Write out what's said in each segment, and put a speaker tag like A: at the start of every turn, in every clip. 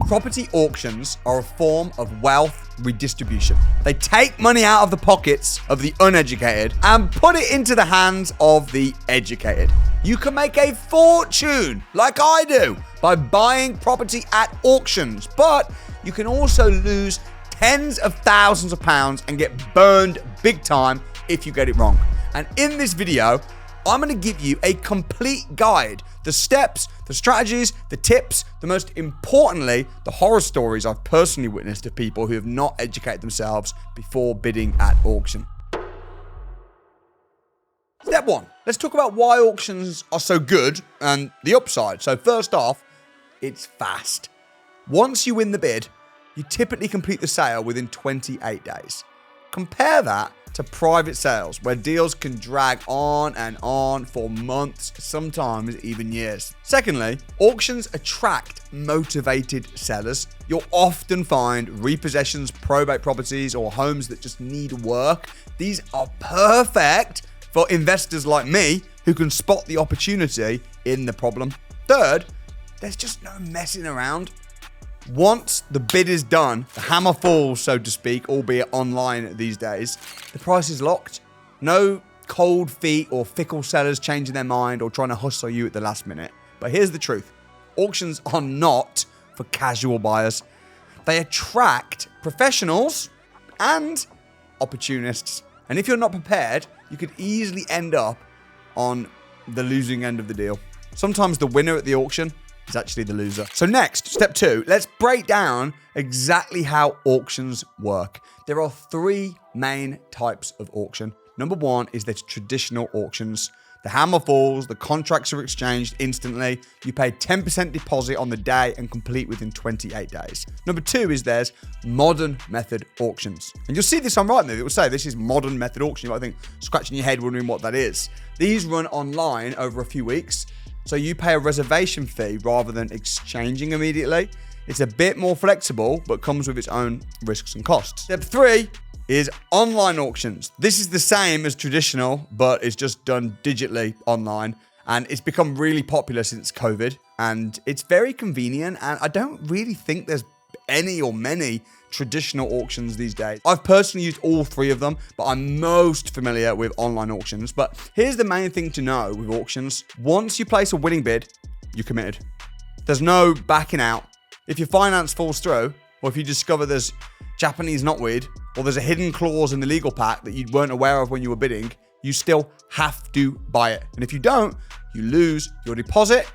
A: Property auctions are a form of wealth redistribution. They take money out of the pockets of the uneducated and put it into the hands of the educated. You can make a fortune, like I do, by buying property at auctions, but you can also lose tens of thousands of pounds and get burned big time if you get it wrong. And in this video, I'm going to give you a complete guide, the steps, the strategies, the tips, the most importantly, the horror stories I've personally witnessed of people who have not educated themselves before bidding at auction. Step 1, let's talk about why auctions are so good and the upside. So first off, it's fast. Once you win the bid, you typically complete the sale within 28 days. Compare that to private sales, where deals can drag on and on for months, sometimes even years. Secondly, auctions attract motivated sellers. You'll often find repossessions, probate properties, or homes that just need work. These are perfect for investors like me who can spot the opportunity in the problem. Third, there's just no messing around. Once the bid is done, the hammer falls, so to speak, albeit online these days, the price is locked. No cold feet or fickle sellers changing their mind or trying to hustle you at the last minute. But here's the truth. Auctions are not for casual buyers. They attract professionals and opportunists. And if you're not prepared, you could easily end up on the losing end of the deal. Sometimes the winner at the auction is actually the loser. So next, step 2, let's break down exactly how auctions work. There are 3 main types of auction. Number 1 is there's traditional auctions. The hammer falls, the contracts are exchanged instantly. You pay 10% deposit on the day and complete within 28 days. Number 2 is there's modern method auctions. And you'll see this on Rightmove. It will say this is modern method auction. You might think, scratching your head wondering what that is. These run online over a few weeks. So you pay a reservation fee rather than exchanging immediately. It's a bit more flexible, but comes with its own risks and costs. Step 3 is online auctions. This is the same as traditional, but it's just done digitally online. And it's become really popular since COVID. And it's very convenient. And I don't really think there's any or many traditional auctions these days. I've personally used all 3 of them, but I'm most familiar with online auctions. But here's the main thing to know with auctions. Once you place a winning bid, you're committed. There's no backing out. If your finance falls through, or if you discover there's Japanese knotweed, or there's a hidden clause in the legal pack that you weren't aware of when you were bidding, you still have to buy it. And if you don't, you lose your deposit,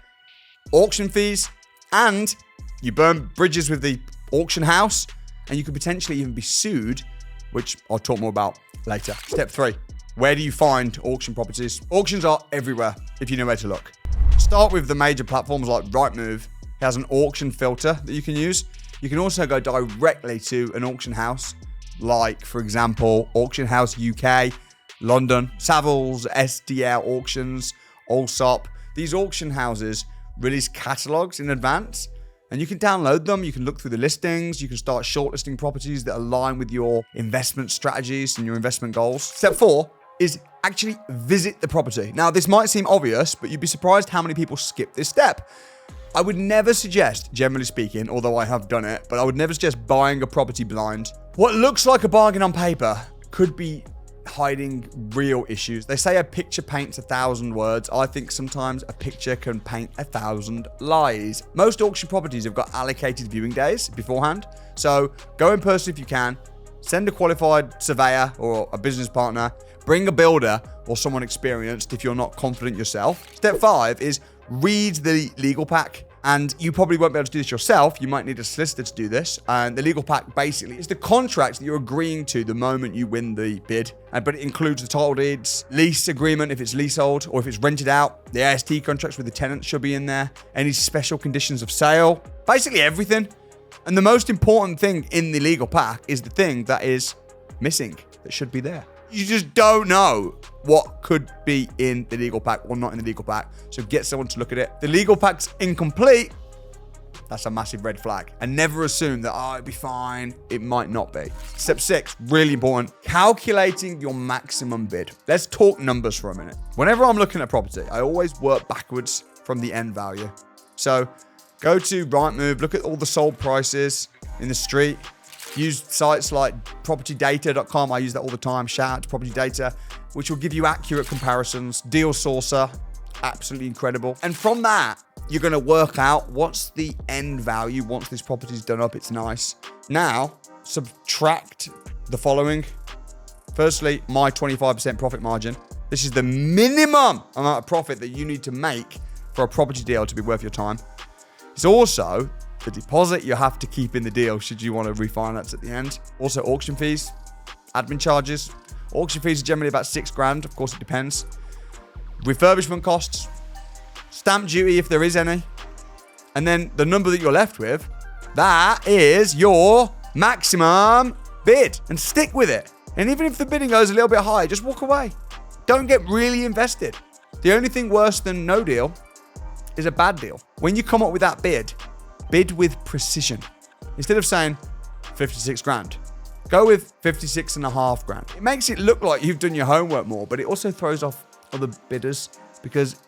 A: auction fees, and you burn bridges with the auction house, and you could potentially even be sued, which I'll talk more about later. Step 3, where do you find auction properties? Auctions are everywhere if you know where to look. Start with the major platforms like Rightmove. It has an auction filter that you can use. You can also go directly to an auction house, like, for example, Auction House UK, London, Savills, SDL Auctions, Allsop. These auction houses release catalogs in advance, and you can download them. You can look through the listings. You can start shortlisting properties that align with your investment strategies and your investment goals. Step 4 is actually visit the property. Now, this might seem obvious, but you'd be surprised how many people skip this step. I would never suggest, generally speaking, although I have done it, but I would never suggest buying a property blind. What looks like a bargain on paper could be hiding real issues. They say a picture paints 1,000 words. I think sometimes a picture can paint 1,000 lies. Most auction properties have got allocated viewing days beforehand. So go in person if you can. Send a qualified surveyor or a business partner. Bring a builder or someone experienced if you're not confident yourself. Step 5 is read the legal pack. And you probably won't be able to do this yourself. You might need a solicitor to do this. And the legal pack basically is the contract that you're agreeing to the moment you win the bid. But it includes the title deeds, lease agreement if it's leasehold, or if it's rented out. The AST contracts with the tenants should be in there. Any special conditions of sale. Basically everything. And the most important thing in the legal pack is the thing that is missing, that should be there. You just don't know what could be in the legal pack or not in the legal pack. So get someone to look at it. The legal pack's incomplete. That's a massive red flag. And never assume that, it'll be fine. It might not be. Step 6, really important. Calculating your maximum bid. Let's talk numbers for a minute. Whenever I'm looking at property, I always work backwards from the end value. So Go to Rightmove, look at all the sold prices in the street. Use sites like propertydata.com. I use that all the time. Shout out to Property Data, which will give you accurate comparisons. Deal Sourcer, absolutely incredible. And from that, you're going to work out what's the end value once this property's done up. It's nice. Now, subtract the following. Firstly, my 25% profit margin. This is the minimum amount of profit that you need to make for a property deal to be worth your time. It's also the deposit you have to keep in the deal should you want to refinance at the end. Also, auction fees, admin charges. Auction fees are generally about $6,000. Of course, it depends. Refurbishment costs, stamp duty if there is any. And then the number that you're left with, that is your maximum bid. And stick with it. And even if the bidding goes a little bit higher, just walk away. Don't get really invested. The only thing worse than no deal is a bad deal. When you come up with that bid with precision. Instead of saying 56 grand, go with 56.5 grand. It makes it look like you've done your homework more, but it also throws off other bidders because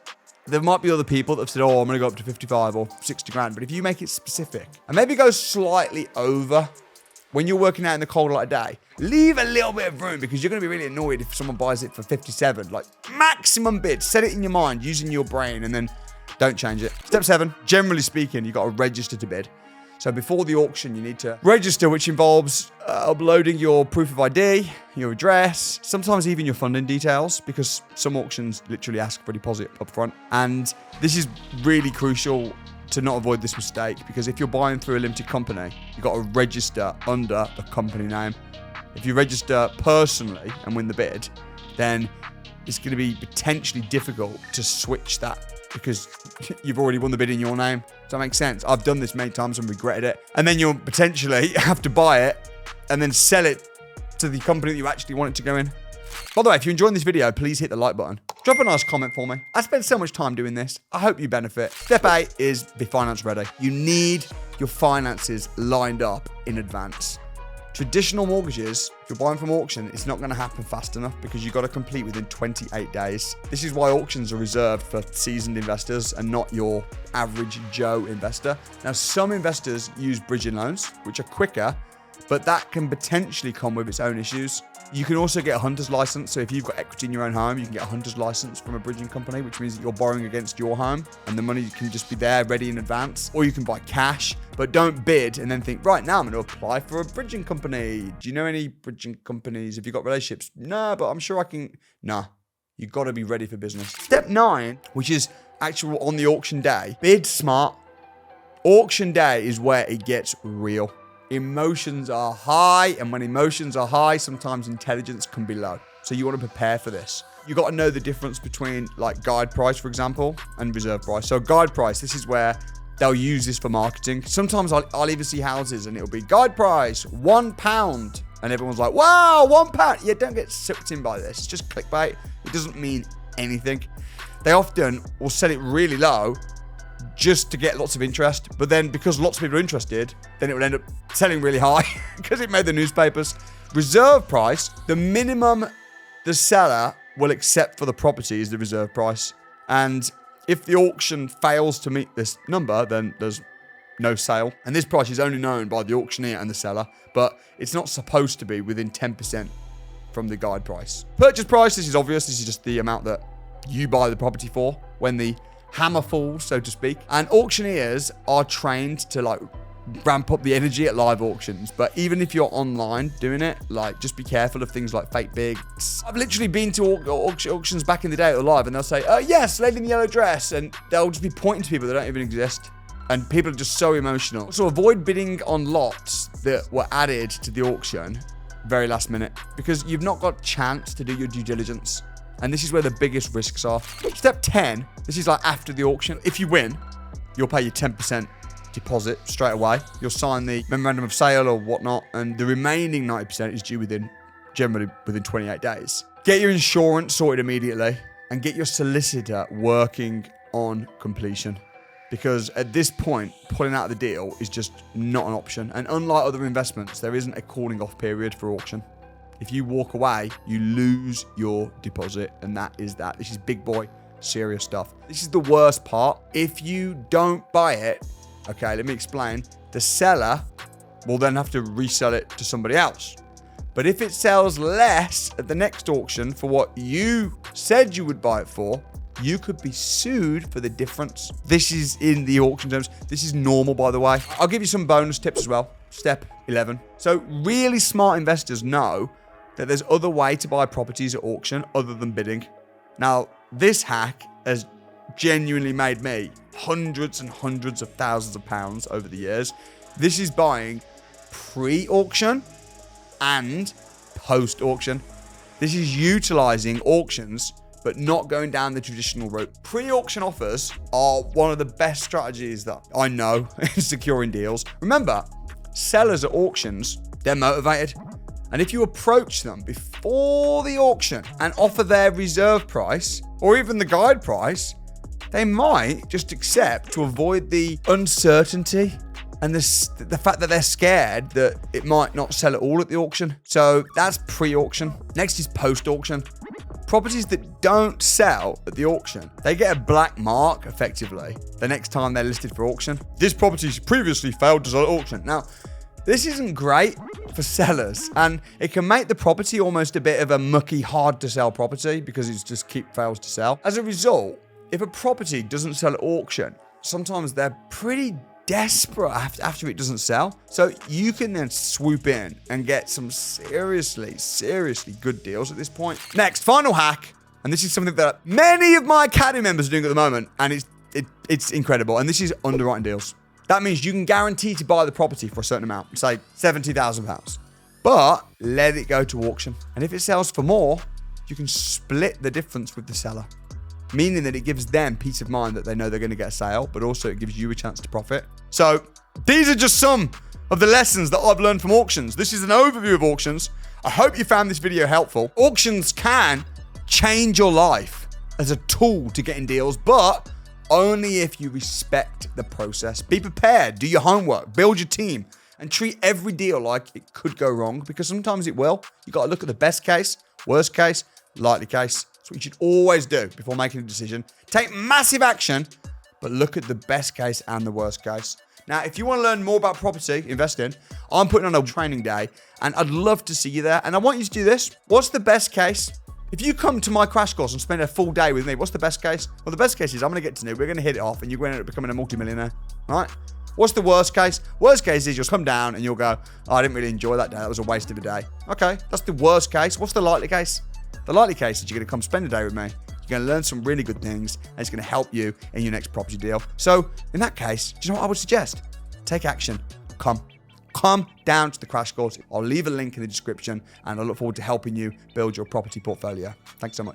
A: there might be other people that have said, oh, I'm going to go up to 55 or 60 grand. But if you make it specific and maybe go slightly over when you're working out in the cold light of day, leave a little bit of room because you're going to be really annoyed if someone buys it for 57. Like maximum bid, set it in your mind using your brain and then don't change it. Step 7, generally speaking, you've got to register to bid. So before the auction, you need to register, which involves uploading your proof of ID, your address, sometimes even your funding details, because some auctions literally ask for a deposit up front. And this is really crucial to not avoid this mistake, because if you're buying through a limited company, you've got to register under the company name. If you register personally and win the bid, then it's going to be potentially difficult to switch that because you've already won the bid in your name. Does that make sense? I've done this many times and regretted it. And then you'll potentially have to buy it and then sell it to the company that you actually want it to go in. By the way, if you're enjoying this video, please hit the like button. Drop a nice comment for me. I spend so much time doing this. I hope you benefit. Step 8 is be finance ready. You need your finances lined up in advance. Traditional mortgages, if you're buying from auction, it's not going to happen fast enough because you've got to complete within 28 days. This is why auctions are reserved for seasoned investors and not your average Joe investor. Now, some investors use bridging loans, which are quicker, but that can potentially come with its own issues. You can also get a hunter's license. So if you've got equity in your own home, you can get a hunter's license from a bridging company, which means that you're borrowing against your home and the money can just be there ready in advance. Or you can buy cash, but don't bid and then think, right now I'm going to apply for a bridging company. Do you know any bridging companies? Have you got relationships? No, but I'm sure I can. Nah, you've got to be ready for business. Step 9, which is actual on the auction day, bid smart. Auction day is where it gets real. Emotions are high, and when emotions are high, sometimes intelligence can be low. So you want to prepare for this. You got to know the difference between like guide price, for example, and reserve price. So guide price, this is where they'll use this for marketing. Sometimes I'll even see houses and it'll be guide price, £1. And everyone's like, wow, £1. Yeah, don't get sucked in by this. It's just clickbait. It doesn't mean anything. They often will set it really low just to get lots of interest. But then because lots of people are interested, then it will end up selling really high because it made the newspapers. Reserve price, the minimum the seller will accept for the property is the reserve price. And if the auction fails to meet this number, then there's no sale. And this price is only known by the auctioneer and the seller, but it's not supposed to be within 10% from the guide price. Purchase price, this is obvious. This is just the amount that you buy the property for when the hammer falls, so to speak. And auctioneers are trained to like ramp up the energy at live auctions. But even if you're online doing it, like just be careful of things like fake bids. I've literally been to auctions back in the day that were live and they'll say, yes, lady in the yellow dress. And they'll just be pointing to people that don't even exist. And people are just so emotional. So avoid bidding on lots that were added to the auction very last minute because you've not got a chance to do your due diligence. And this is where the biggest risks are. Step 10, this is like after the auction. If you win, you'll pay your 10% deposit straight away. You'll sign the memorandum of sale or whatnot, and the remaining 90% is due generally within 28 days. Get your insurance sorted immediately and get your solicitor working on completion. Because at this point, pulling out of the deal is just not an option. And unlike other investments, there isn't a calling off period for auction. If you walk away, you lose your deposit, and that is that. This is big boy, serious stuff. This is the worst part. If you don't buy it Okay, let me explain. The seller will then have to resell it to somebody else. But if it sells less at the next auction for what you said you would buy it for, you could be sued for the difference. This is in the auction terms. This is normal, by the way. I'll give you some bonus tips as well. Step 11. So really smart investors know that there's other way to buy properties at auction other than bidding. Now, this hack has genuinely made me hundreds and hundreds of thousands of pounds over the years. This is buying pre-auction and post-auction. This is utilizing auctions but not going down the traditional route. Pre-auction offers are one of the best strategies that I know in securing deals. Remember, sellers at auctions, they're motivated. And if you approach them before the auction and offer their reserve price or even the guide price, they might just accept to avoid the uncertainty and the fact that they're scared that it might not sell at all at the auction. So that's pre-auction. Next is post-auction. Properties that don't sell at the auction, they get a black mark, effectively, the next time they're listed for auction. This property's previously failed to sell at auction. Now, this isn't great for sellers, and it can make the property almost a bit of a mucky, hard-to-sell property because it just fails to sell. As a result, if a property doesn't sell at auction, sometimes they're pretty desperate after it doesn't sell. So you can then swoop in and get some seriously good deals at this point. Next, final hack, and this is something that many of my academy members are doing at the moment, and it's incredible, and this is underwriting deals. That means you can guarantee to buy the property for a certain amount, say £70,000, but let it go to auction. And if it sells for more, you can split the difference with the seller, meaning that it gives them peace of mind that they know they're going to get a sale, but also it gives you a chance to profit. So these are just some of the lessons that I've learned from auctions. This is an overview of auctions. I hope you found this video helpful. Auctions can change your life as a tool to getting deals, but only if you respect the process. Be prepared, do your homework, build your team, and treat every deal like it could go wrong, because sometimes it will. You got to look at the best case, worst case, likely case. That's what you should always do before making a decision. Take massive action, but look at the best case and the worst case. Now, if you want to learn more about property investing, I'm putting on a training day, and I'd love to see you there. And I want you to do this. What's the best case? If you come to my crash course and spend a full day with me, what's the best case? Well, the best case is I'm going to get to know, we're going to hit it off, and you're going to end up becoming a multimillionaire, all right? What's the worst case? Worst case is you'll come down and you'll go, oh, I didn't really enjoy that day. That was a waste of a day. Okay, that's the worst case. What's the likely case? The likely case is you're going to come spend a day with me. You're going to learn some really good things, and it's going to help you in your next property deal. So in that case, do you know what I would suggest? Take action. Come down to the crash course. I'll leave a link in the description, and I look forward to helping you build your property portfolio. Thanks so much.